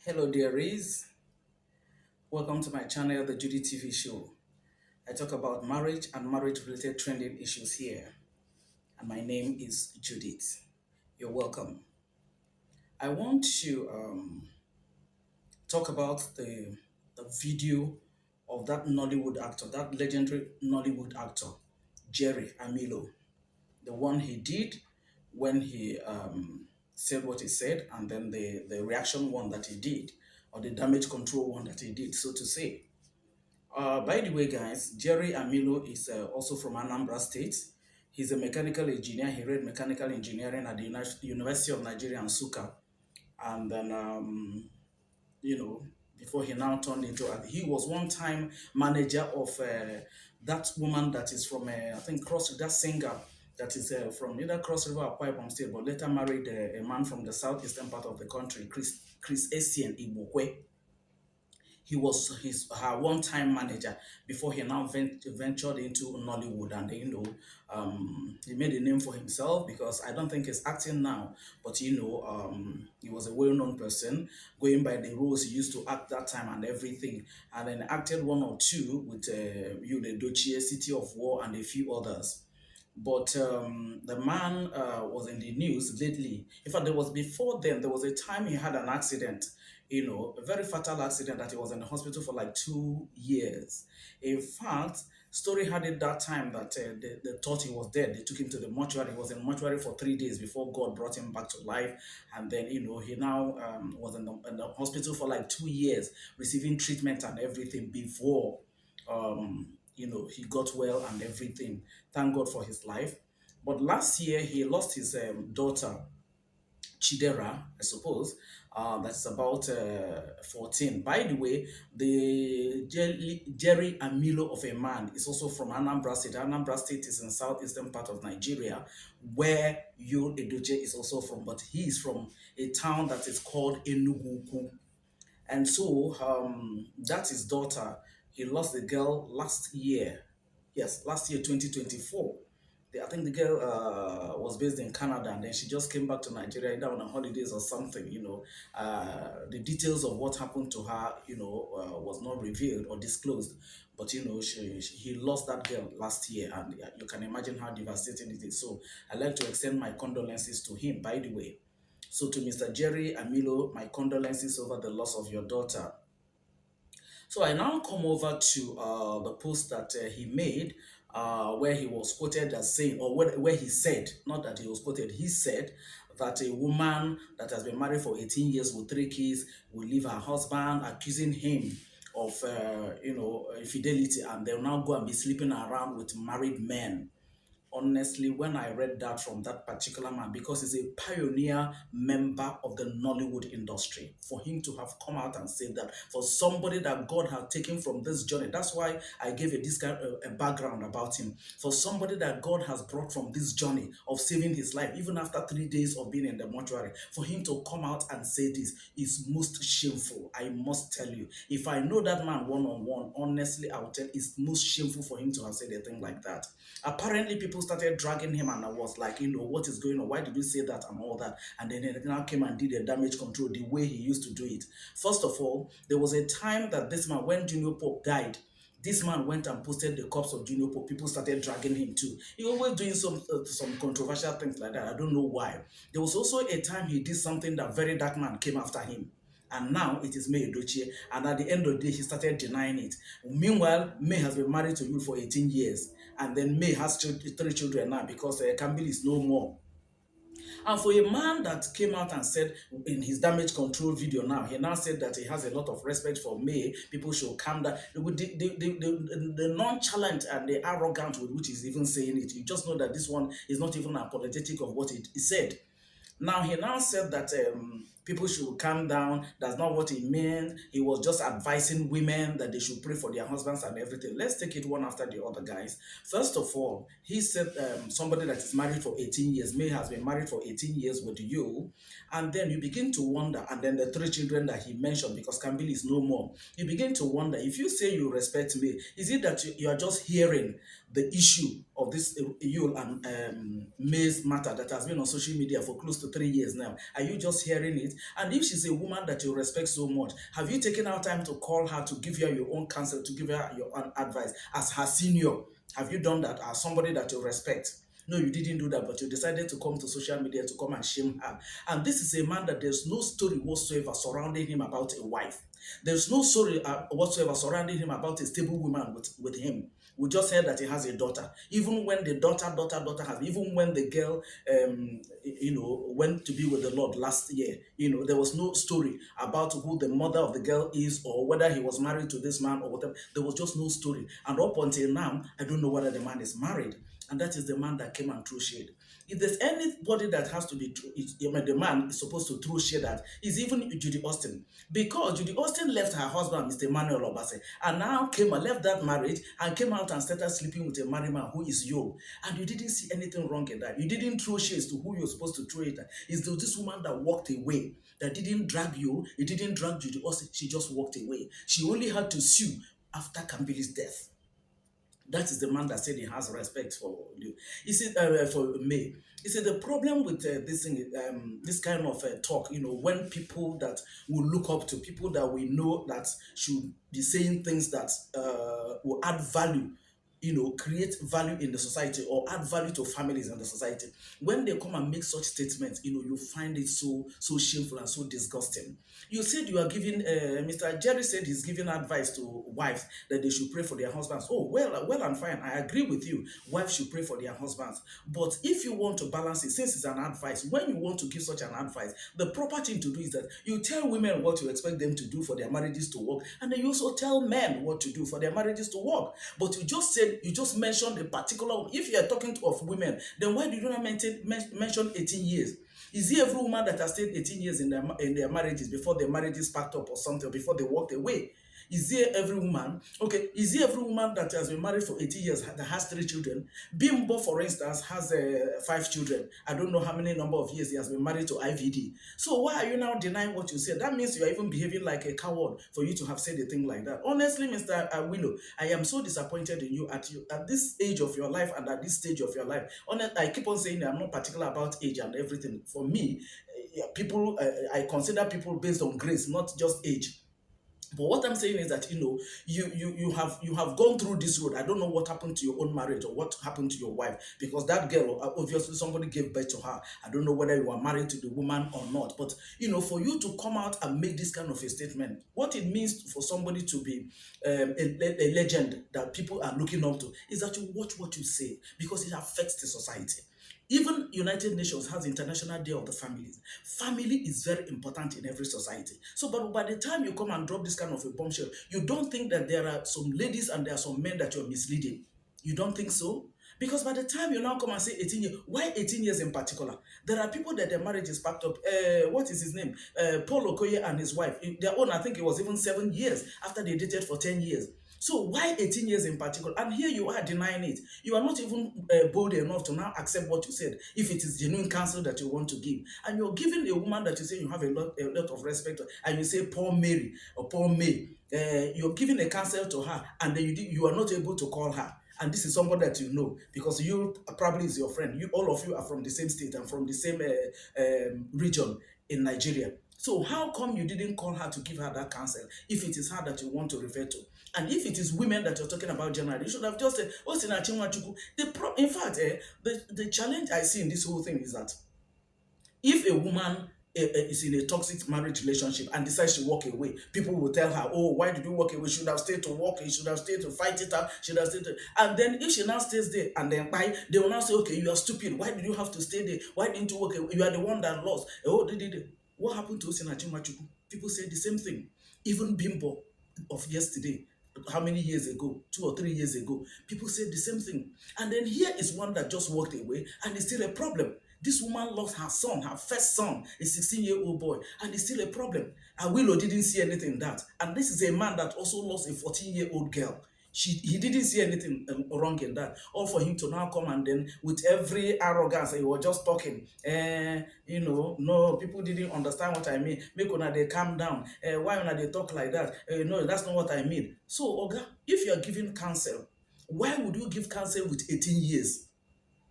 Hello dearies, welcome to my channel, the Judy TV show. I talk about marriage and marriage related trending issues here, and my name is Judith. You're welcome. I want to talk about the video of that Nollywood actor, that legendary Nollywood actor, Jerry Amilo, the one he did when he said what he said, and then the reaction one that he did, or the damage control one that he did, so to say. By the way, guys, Jerry Amilo is also from Anambra State. He's a mechanical engineer. He read mechanical engineering at the University of Nigeria, Nsukka. And then, before he now turned into, he was one time manager of that woman that is from, I think, that singer that is from either Cross River or Akwa Ibom State, but later married a man from the southeastern part of the country, Chris Essien Ibokwe. He was her one-time manager before he now ventured into Nollywood, and he made a name for himself because I don't think he's acting now, but he was a well-known person going by the roles he used to act that time and everything, and then acted one or two with Yul Edochie, City of War, and a few others. But the man was in the news lately. In fact, before then, there was a time he had an accident, a very fatal accident that he was in the hospital for like 2 years. In fact, story had it that time that they thought he was dead. They took him to the mortuary. He was in the mortuary for 3 days before God brought him back to life. And then, he now was in the hospital for like 2 years, receiving treatment and everything before he got well and everything. Thank God for his life. But last year, he lost his daughter, Chidera, I suppose. That's about 14. By the way, the Jerry Amilo of a man is also from Anambra State. Anambra State is in southeastern part of Nigeria, where Yul Edochie is also from. But he is from a town that is called Enugu. And so that's his daughter. He lost the girl last year. Yes, last year, 2024. I think the girl was based in Canada, and then she just came back to Nigeria either on holidays or something. The details of what happened to her, was not revealed or disclosed. But he lost that girl last year, and you can imagine how devastating it is. So I'd like to extend my condolences to him, by the way. So to Mr. Jerry Amilo, my condolences over the loss of your daughter. So I now come over to the post that he made, where he was quoted as saying, or where he said, not that he was quoted, he said that a woman that has been married for 18 years with 3 kids will leave her husband, accusing him of, infidelity, and they'll now go and be sleeping around with married men. Honestly, when I read that from that particular man, because he's a pioneer member of the Nollywood industry, for him to have come out and said that, for somebody that God had taken from this journey, that's why I gave this kind of a background about him. For somebody that God has brought from this journey of saving his life, even after 3 days of being in the mortuary, for him to come out and say this is most shameful. I must tell you, if I know that man one-on-one, honestly, I would tell it's most shameful for him to have said a thing like that. Apparently, people started dragging him, and I was like, what is going on? Why did you say that and all that? And then he now came and did a damage control the way he used to do it. First of all, there was a time that this man, when Junior Pope died, this man went and posted the corpse of Junior Pope. People started dragging him too. He always doing some controversial things like that. I don't know why. There was also a time he did something that very dark man came after him. And now it is May Edochie, and at the end of the day, he started denying it. Meanwhile, May has been married to you for 18 years, and then May has 3 children now because Campbell is no more. And for a man that came out and said in his damage control video now, he now said that he has a lot of respect for May, people should calm down. The nonchalant and the arrogant with which he's even saying it, you just know that this one is not even apologetic of what he said. Now, he now said that people should calm down. That's not what he meant. He was just advising women that they should pray for their husbands and everything. Let's take it one after the other, guys. First of all, he said somebody that is married for 18 years, May has been married for 18 years with you, and then you begin to wonder, and then the 3 children that he mentioned, because Campbell is no more, you begin to wonder, if you say you respect me, is it that you are just hearing the issue of this Yul and May's matter that has been on social media for close to 3 years now? Are you just hearing it? And if she's a woman that you respect so much, have you taken out time to call her, to give her your own counsel, to give her your own advice as her senior? Have you done that as somebody that you respect? No, you didn't do that, but you decided to come to social media to come and shame her. And this is a man that there's no story whatsoever surrounding him about a wife. There's no story whatsoever surrounding him about a stable woman with him. We just heard that he has a daughter. Even when the daughter has, even when the girl, went to be with the Lord last year, there was no story about who the mother of the girl is or whether he was married to this man or whatever. There was just no story. And up until now, I don't know whether the man is married. And that is the man that came and threw shade. If there's anybody that has to be, the man is supposed to throw shade at, is even Judy Austin. Because Judy Austin left her husband, Mr. Emmanuel Obase, and now came and left that marriage and came out and started sleeping with a married man who is Yul. And you didn't see anything wrong in that. You didn't throw shades to who you're supposed to throw it at. It's this woman that walked away, that didn't drag you, it didn't drag Judy Austin, she just walked away. She only had to sue after Kambili's death. That is the man that said he has respect for you. He said for May. He said the problem with this thing, this kind of talk, when people that will look up to, people that we know that should be saying things that will add value, create value in the society or add value to families in the society. When they come and make such statements, you find it so shameful and so disgusting. You said you are giving, Mr. Jerry said he's giving advice to wives that they should pray for their husbands. Oh, well and fine. I agree with you. Wives should pray for their husbands. But if you want to balance it, since it's an advice, when you want to give such an advice, the proper thing to do is that you tell women what you expect them to do for their marriages to work, and then you also tell men what to do for their marriages to work. But you just mentioned a particular, if you are talking of women, then why do you not mention 18 years? Is it every woman that has stayed 18 years in their marriages before their marriages packed up or something, or before they walked away? Is there every woman, okay, is there every woman that has been married for 80 years that has 3 children? Bimbo, for instance, has 5 children. I don't know how many number of years he has been married to IVD. So why are you now denying what you said? That means you are even behaving like a coward for you to have said a thing like that. Honestly, Mr. Willow, I am so disappointed in you at this age of your life and at this stage of your life. I keep on saying I'm not particular about age and everything. For me, people, I consider people based on grace, not just age. But what I'm saying is that you have gone through this road. I don't know what happened to your own marriage or what happened to your wife, because that girl, obviously somebody gave birth to her. I don't know whether you are married to the woman or not, but for you to come out and make this kind of a statement, what it means for somebody to be a legend that people are looking up to is that you watch what you say, because it affects the society. Even United Nations has International Day of the Families. Family is very important in every society. So, but by the time you come and drop this kind of a bombshell, you don't think that there are some ladies and there are some men that you're misleading. You don't think so? Because by the time you now come and say 18 years, why 18 years in particular? There are people that their marriage is packed up. What is his name? Paul Okoye and his wife. Their own, I think it was even 7 years after they dated for 10 years. So why 18 years in particular? And here you are denying it. You are not even bold enough to now accept what you said, if it is genuine counsel that you want to give. And you're giving a woman that you say you have a lot of respect, and you say poor Mary or poor May. You're giving a counsel to her, and then you are not able to call her. And this is somebody that you know, because you probably is your friend. All of you are from the same state and from the same region in Nigeria. So how come you didn't call her to give her that counsel if it is her that you want to refer to? And if it is women that you're talking about generally, you should have just said, oh, in fact, the challenge I see in this whole thing is that if a woman is in a toxic marriage relationship and decides to walk away, people will tell her, oh, why did you walk away? She should have stayed to walk, you should have stayed to fight it out, she should have stayed to... And then if she now stays there and then they will now say, okay, you are stupid. Why did you have to stay there? Why didn't you walk away? You are the one that lost. Oh, what happened to Osinachi Machuku? People say the same thing. Even Bimbo of yesterday, how many years ago, 2 or 3 years ago, people said the same thing. And then here is one that just walked away and it's still a problem. This woman lost her son, her first son, a 16-year-old boy, and it's still a problem. And Willow didn't see anything in that. And this is a man that also lost a 14-year-old girl. He didn't see anything wrong in that. All for him to now come and then with every arrogance, he was just talking. No, people didn't understand what I mean. Make una they calm down. Why una they talk like that? No, that's not what I mean. So, Oga, if you are giving counsel, why would you give counsel with 18 years?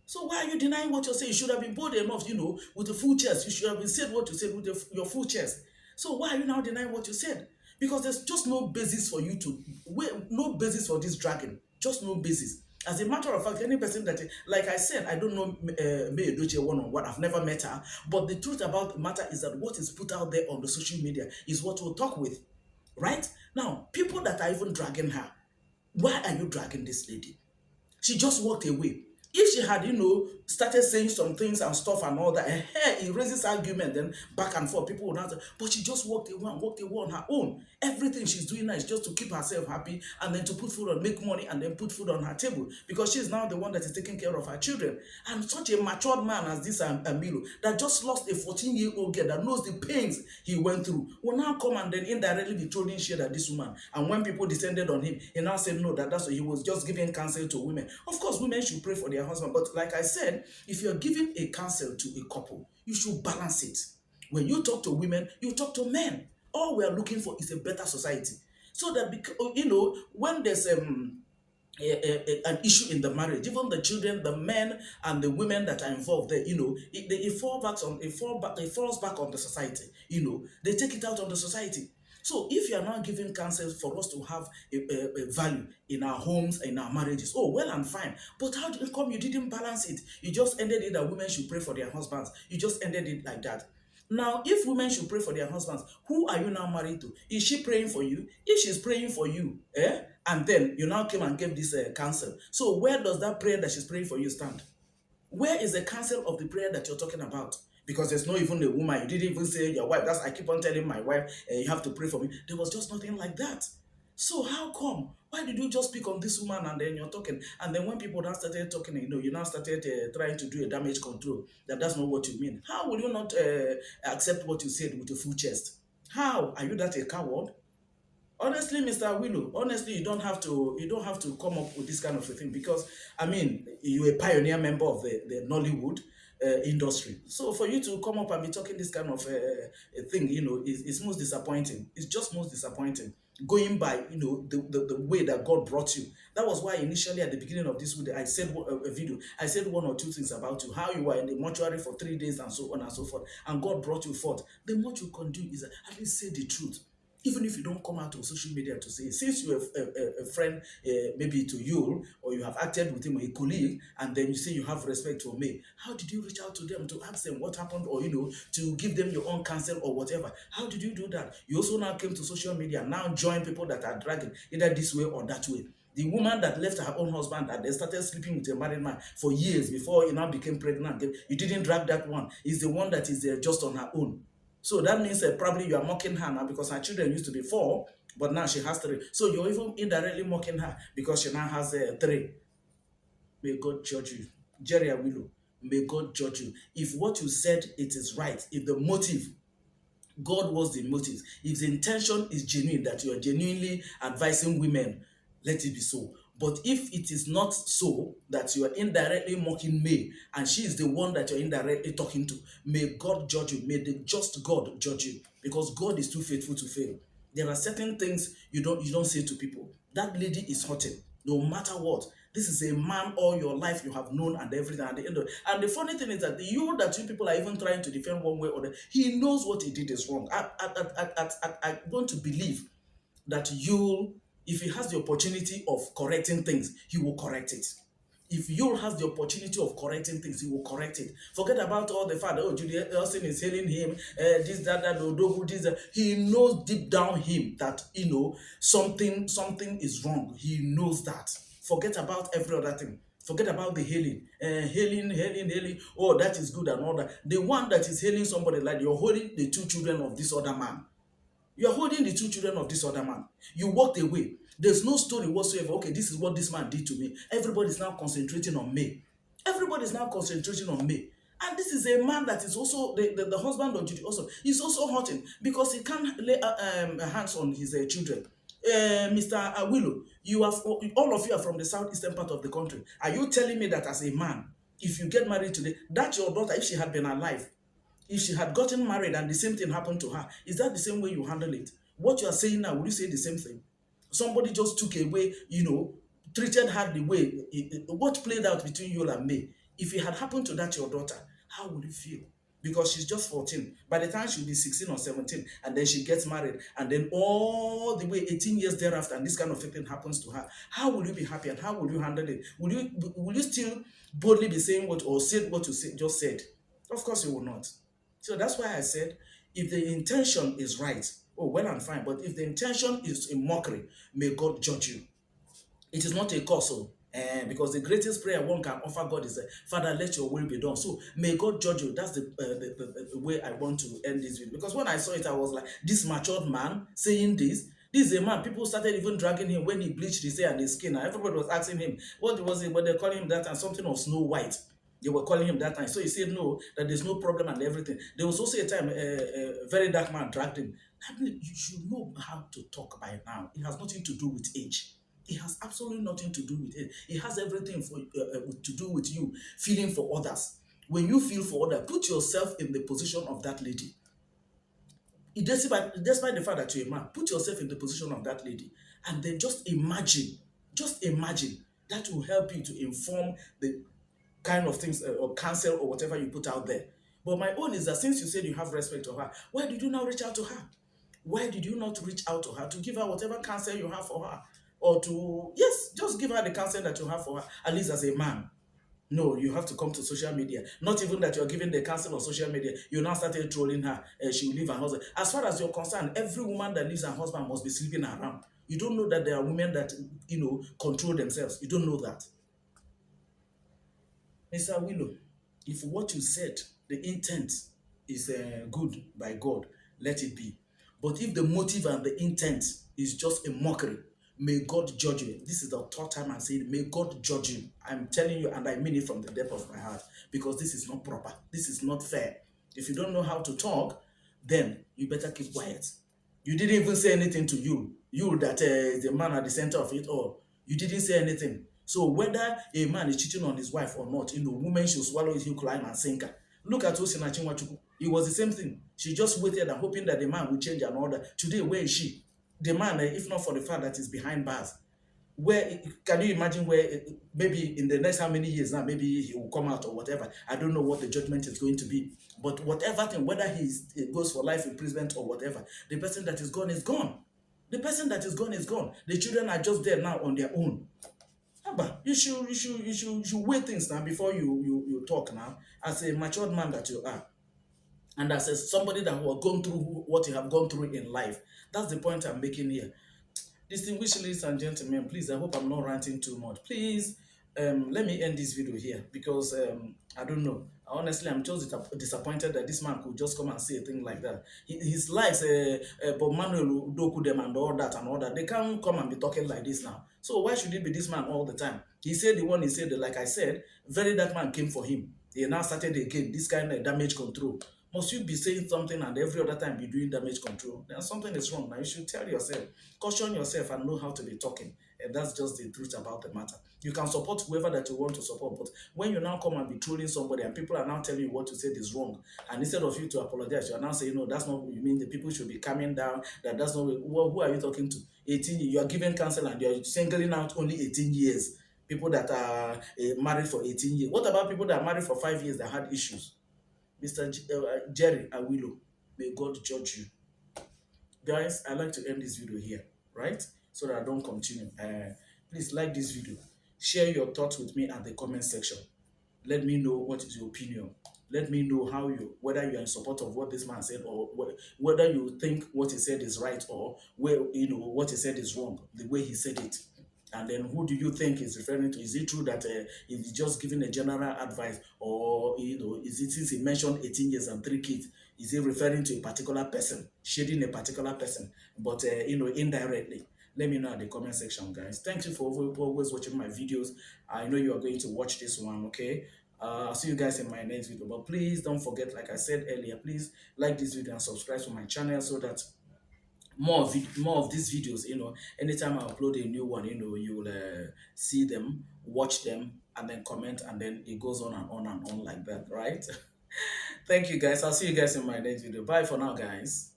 So why are you denying what you're saying? You should have been bold enough, with the full chest. You should have been said what you said with your full chest. So why are you now denying what you said? Because there's just no basis for you to, no basis for this dragging. Just no basis. As a matter of fact, any person that, like I said, I don't know May Edochie one-on-one. I've never met her. But the truth about the matter is that what is put out there on the social media is what we'll talk with. Right? Now, people that are even dragging her, why are you dragging this lady? She just walked away. If she had, started saying some things and stuff and all that, it raises argument, then back and forth, people would answer. But she just walked away on her own. Everything she's doing now is just to keep herself happy and then to put food on, make money and then put food on her table because she's now the one that is taking care of her children. And such a matured man as this Amilo that just lost a 14-year-old girl that knows the pains he went through will now come and then indirectly be throwing shade at this woman. And when people descended on him, he now said no, that's what he was just giving counsel to women. Of course, women should pray for their husband, but like I said, if you're giving a counsel to a couple, you should balance it. When you talk to women, you talk to men. All we are looking for is a better society. So that, when there's an issue in the marriage, even the children, the men and the women that are involved there, it falls back on the society. They take it out on the society. So if you are now giving counsel for us to have a value in our homes, in our marriages, oh, well and fine. But how did it come? You didn't balance it. You just ended it that women should pray for their husbands. You just ended it like that. Now, if women should pray for their husbands, who are you now married to? Is she praying for you? If she's praying for you, and then you now came and gave this counsel. So where does that prayer that she's praying for you stand? Where is the counsel of the prayer that you're talking about? Because there's not even a woman. You didn't even say your wife. I keep on telling my wife, you have to pray for me. There was just nothing like that. So how come? Why did you just pick on this woman and then you're talking? And then when people now started talking, you now started trying to do a damage control. That's not what you mean. How will you not accept what you said with a full chest? How? Are you that a coward? Honestly, Mr. Willow, honestly, you don't have to come up with this kind of a thing because, I mean, you're a pioneer member of the Nollywood industry. So for you to come up and be talking this kind of a thing, is most disappointing. It's just most disappointing. Going by, the way that God brought you. That was why initially at the beginning of this video, I said a video, I said one or two things about you, how you were in the mortuary for 3 days and so on and so forth, and God brought you forth. Then what you can do is at least say the truth. Even if you don't come out on social media to say, since you're a friend, maybe to Yul, or you have acted with him, or a colleague, and then you say you have respect for me, how did you reach out to them to ask them what happened, or, to give them your own counsel or whatever? How did you do that? You also now came to social media, now join people that are dragging, either this way or that way. The woman that left her own husband and then started sleeping with a married man for years before he now became pregnant, you didn't drag that one. It's the one that is just on her own. So that means probably you are mocking her now because her children used to be 4, but now she has 3. So you're even indirectly mocking her because she now has 3. May God judge you. Jerry Amilo, may God judge you. If what you said, it is right, if the motive, God was the motive, if the intention is genuine, that you are genuinely advising women, let it be so. But if it is not so, that you are indirectly mocking May, and she is the one that you're indirectly talking to, may God judge you. May the just God judge you, because God is too faithful to fail. There are certain things you don't say to people. That lady is hurting, no matter what. This is a man all your life you have known and everything at the end of it. And the funny thing is that you people are even trying to defend one way or the other. He knows what he did is wrong. I want to believe that if he has the opportunity of correcting things, he will correct it. If Yul has the opportunity of correcting things, he will correct it. Forget about all the fact that, Judy Elson is hailing him, this, that, Odogu, this, that. He knows deep down him that, something is wrong. He knows that. Forget about every other thing. Forget about the hailing. Hailing. Oh, that is good and all that. The one that is hailing somebody, like you're holding the 2 children of this other man. You are holding the 2 children of this other man. You walked away. There's no story whatsoever. Okay, this is what this man did to me. Everybody's now concentrating on me. Everybody's now concentrating on me. And this is a man that is also, the husband of Judy also, is also hurting because he can't lay hands on his children. Mr. Awilo, all of you are from the southeastern part of the country. Are you telling me that as a man, if you get married today, that your daughter, if she had been alive, if she had gotten married and the same thing happened to her, is that the same way you handle it? What you are saying now, would you say the same thing? Somebody just took away, treated her the way, what played out between you and me? If it had happened to that your daughter, how would you feel? Because she's just 14. By the time she'll be 16 or 17, and then she gets married, and then all the way 18 years thereafter, and this kind of thing happens to her, how will you be happy and how will you handle it? Will you still boldly be saying what or say what you say, just said? Of course you will not. So that's why I said, if the intention is right, oh well and fine. But if the intention is a mockery, may God judge you. It is not a curse, because the greatest prayer one can offer God is, Father, let your will be done. So may God judge you. That's the way I want to end this video. Because when I saw it, I was like, this matured man saying this. This is a man. People started even dragging him when he bleached his hair and his skin. And everybody was asking him, what was it? When they calling him that and something of Snow White. They were calling him that time. So he said no, that there's no problem and everything. There was also a time a very dark man dragged him. I mean, you should know how to talk by now. It has nothing to do with age. It has absolutely nothing to do with it. It has everything to do with you feeling for others. When you feel for others, put yourself in the position of that lady. Despite the fact that you're a man, put yourself in the position of that lady. And then just imagine. That will help you to inform the kind of things or counsel or whatever you put out there. But my own is that since you said you have respect for her, why did you not reach out to her? Why did you not reach out to her to give her whatever counsel you have for her? Or to, yes, just give her the counsel that you have for her, at least as a man. No, you have to come to social media. Not even that you're giving the counsel on social media. You now started trolling her. She will leave her husband. As far as you're concerned, every woman that leaves her husband must be sleeping around. You don't know that there are women that, control themselves. You don't know that. Mr. Willow, if what you said, the intent is good by God, let it be. But if the motive and the intent is just a mockery, may God judge you. This is the third time I'm saying, may God judge you. I'm telling you, and I mean it from the depth of my heart, because this is not proper. This is not fair. If you don't know how to talk, then you better keep quiet. You didn't even say anything to you. You that is the man at the center of it all. You didn't say anything. So whether a man is cheating on his wife or not, women should swallow his hook, line, and sinker. Look at Osina Chinwachukwu. It was the same thing. She just waited and hoping that the man would change and order. Today, where is she? The man, if not for the fact that he's behind bars, where can you imagine where maybe in the next how many years now, maybe he will come out or whatever. I don't know what the judgment is going to be. But whatever thing, whether he goes for life imprisonment or whatever, the person that is gone is gone. The person that is gone is gone. The children are just there now on their own. But you should weigh things now before you talk now, as a matured man that you are. And as somebody that will have gone through what you have gone through in life. That's the point I'm making here. Distinguished ladies and gentlemen, please, I hope I'm not ranting too much. Please, let me end this video here because I don't know. Honestly, I'm just disappointed that this man could just come and say a thing like that. His likes, Bob Manuel Doku them and all that, they can't come and be talking like this now. So why should it be this man all the time? He said the one he said, like I said, very dark man came for him. He now started again, this kind of damage control. Must you be saying something and every other time be doing damage control? Then something is wrong. Now you should tell yourself, caution yourself and know how to be talking. And that's just the truth about the matter. You can support whoever that you want to support, but when you now come and be trolling somebody and people are now telling you what you said is wrong, and instead of you to apologize, you are now saying, no, that's not what you mean. The people should be calming down. That's not well, who are you talking to? 18, you are giving counsel and you're singling out only 18 years. People that are married for 18 years. What about people that are married for 5 years that had issues? Mr. Jerry Amilo, may God judge you. Guys, I'd like to end this video here, right? So that I don't continue. Please like this video. Share your thoughts with me at the comment section. Let me know what is your opinion. Let me know whether you're in support of what this man said or whether you think what he said is right or what he said is wrong, the way he said it. And then who do you think is referring to? Is it true that he's just giving a general advice, or is it, since he mentioned 18 years and 3 kids, is he referring to a particular person, shading a particular person, but indirectly? Let me know at the comment section, guys. Thank you for always watching my videos. I know you are going to watch this one, okay? I'll see you guys in my next video. But please don't forget, like I said earlier, please like this video and subscribe to my channel so that more of these videos, anytime I upload a new one, you will see them, watch them, and then comment, and then it goes on and on and on like that, right? Thank you, guys. I'll see you guys in my next video. Bye for now, guys.